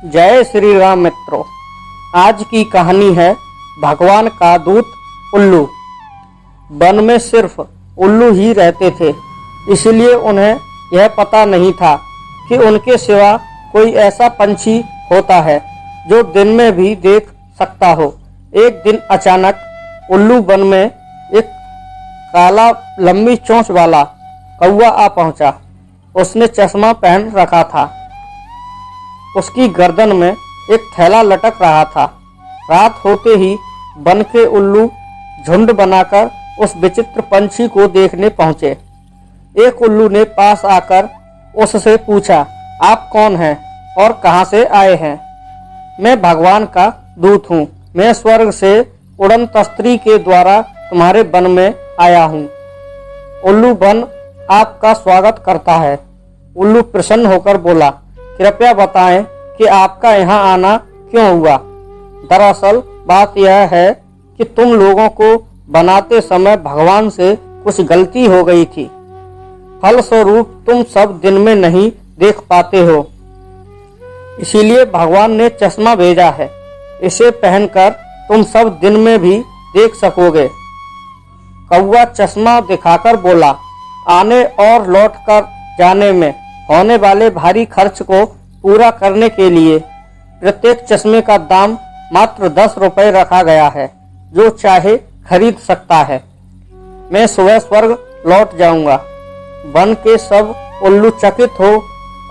जय श्री राम मित्रों। आज की कहानी है भगवान का दूत उल्लू। वन में सिर्फ उल्लू ही रहते थे, इसलिए उन्हें यह पता नहीं था कि उनके सिवा कोई ऐसा पंछी होता है जो दिन में भी देख सकता हो। एक दिन अचानक उल्लू वन में एक काला लंबी चोंच वाला कौवा आ पहुंचा। उसने चश्मा पहन रखा था। उसकी गर्दन में एक थैला लटक रहा था। रात होते ही वन के उल्लू झुंड बनाकर उस विचित्र पंछी को देखने पहुंचे। एक उल्लू ने पास आकर उससे पूछा, आप कौन हैं और कहां से आए हैं? मैं भगवान का दूत हूं। मैं स्वर्ग से उड़न तस्त्री के द्वारा तुम्हारे वन में आया हूं। उल्लू वन आपका स्वागत करता है। उल्लू प्रसन्न होकर बोला, कृपया बताएं कि आपका यहाँ आना क्यों हुआ? दरअसल बात यह है कि तुम लोगों को बनाते समय भगवान से कुछ गलती हो गई थी। फलस्वरूप तुम सब दिन में नहीं देख पाते हो, इसीलिए भगवान ने चश्मा भेजा है। इसे पहनकर तुम सब दिन में भी देख सकोगे। कौवा चश्मा दिखाकर बोला, आने और लौटकर जाने में होने वाले भारी खर्च को पूरा करने के लिए प्रत्येक चश्मे का दाम मात्र 10 रुपए रखा गया है। जो चाहे खरीद सकता है। मैं सुबह स्वर्ग लौट जाऊंगा। वन के सब उल्लू चकित हो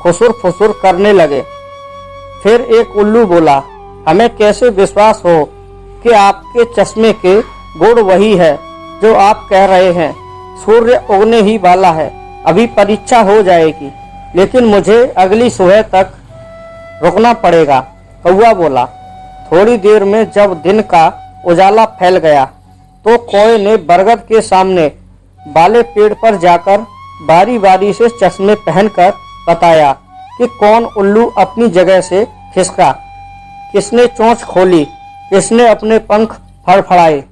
खुसुर फुसुर करने लगे। फिर एक उल्लू बोला, हमें कैसे विश्वास हो कि आपके चश्मे के गुण वही है जो आप कह रहे हैं। सूर्य उगने ही वाला है, अभी परीक्षा हो जाएगी, लेकिन मुझे अगली सुबह तक रुकना पड़ेगा। कौवा बोला। थोड़ी देर में जब दिन का उजाला फैल गया तो कौवे ने बरगद के सामने वाले पेड़ पर जाकर बारी बारी से चश्मे पहनकर बताया कि कौन उल्लू अपनी जगह से खिसका, किसने चोंच खोली, किसने अपने पंख फड़फड़ाए,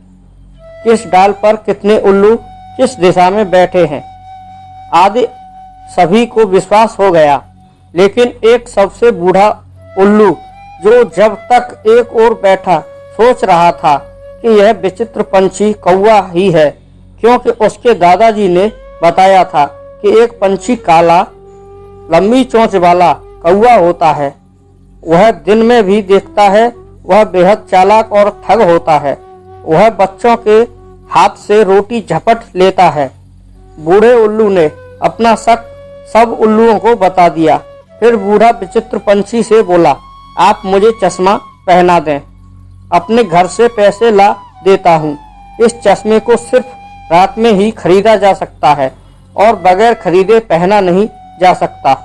किस डाल पर कितने उल्लू किस दिशा में बैठे हैं आदि। सभी को विश्वास हो गया, लेकिन एक सबसे बूढ़ा उल्लू जो जब तक एक ओर बैठा सोच रहा था कि यह विचित्र पंछी कौवा ही है, क्योंकि उसके दादाजी ने बताया था कि एक पंछी काला लंबी चोंच वाला कौवा होता है। वह दिन में भी देखता है। वह बेहद चालाक और ठग होता है। वह बच्चों के हाथ से रोटी झपट लेता है। बूढ़े उल्लू ने अपना शक सब उल्लुओं को बता दिया। फिर बूढ़ा विचित्र पंछी से बोला, आप मुझे चश्मा पहना दें, अपने घर से पैसे ला देता हूँ। इस चश्मे को सिर्फ रात में ही खरीदा जा सकता है और बगैर खरीदे पहना नहीं जा सकता।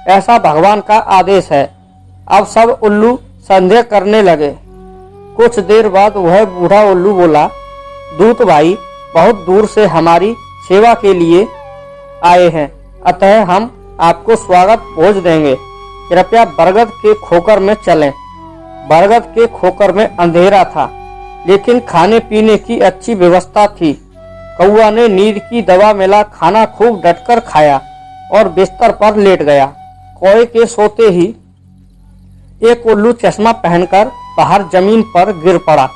ऐसा भगवान का आदेश है। अब सब उल्लू संदेह करने लगे। कुछ देर बाद वह बूढ़ा उल्लू बोला, दूत भाई बहुत दूर से हमारी सेवा के लिए आए हैं, अतः हम आपको स्वागत भोज देंगे। कृपया बरगद के खोकर में चलें। बरगद के खोकर में अंधेरा था, लेकिन खाने पीने की अच्छी व्यवस्था थी। कौवा ने नींद की दवा मिला खाना खूब डटकर खाया और बिस्तर पर लेट गया। कौवे के सोते ही एक उल्लू चश्मा पहनकर बाहर जमीन पर गिर पड़ा।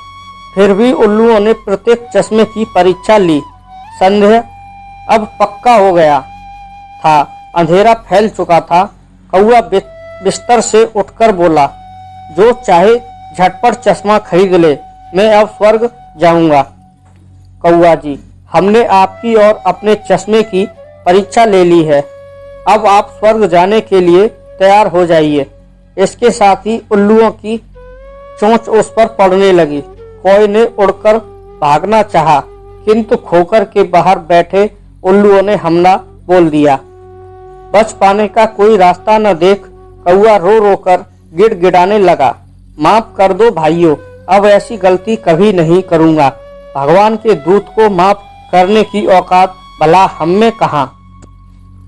फिर भी उल्लुओं ने प्रत्येक चश्मे की परीक्षा ली। संदेह अब पक्का हो गया था। अंधेरा फैल चुका था। कौवा बिस्तर से उठकर बोला, जो चाहे झटपट चश्मा खरीद ले, मैं अब स्वर्ग जाऊंगा। कौवा जी, हमने आपकी और अपने चश्मे की परीक्षा ले ली है। अब आप स्वर्ग जाने के लिए तैयार हो जाइए। इसके साथ ही उल्लुओं की चोंच उस पर पड़ने लगी। कौवे ने उड़कर भागना चाहा, किंतु खोकर के बाहर बैठे उल्लुओं ने हमला बोल दिया। बच पाने का कोई रास्ता न देख कौवा रो रो कर गिड़गिड़ाने लगा, माफ कर दो भाइयों, अब ऐसी गलती कभी नहीं करूंगा। भगवान के दूत को माफ करने की औकात भला हम में कहाँ।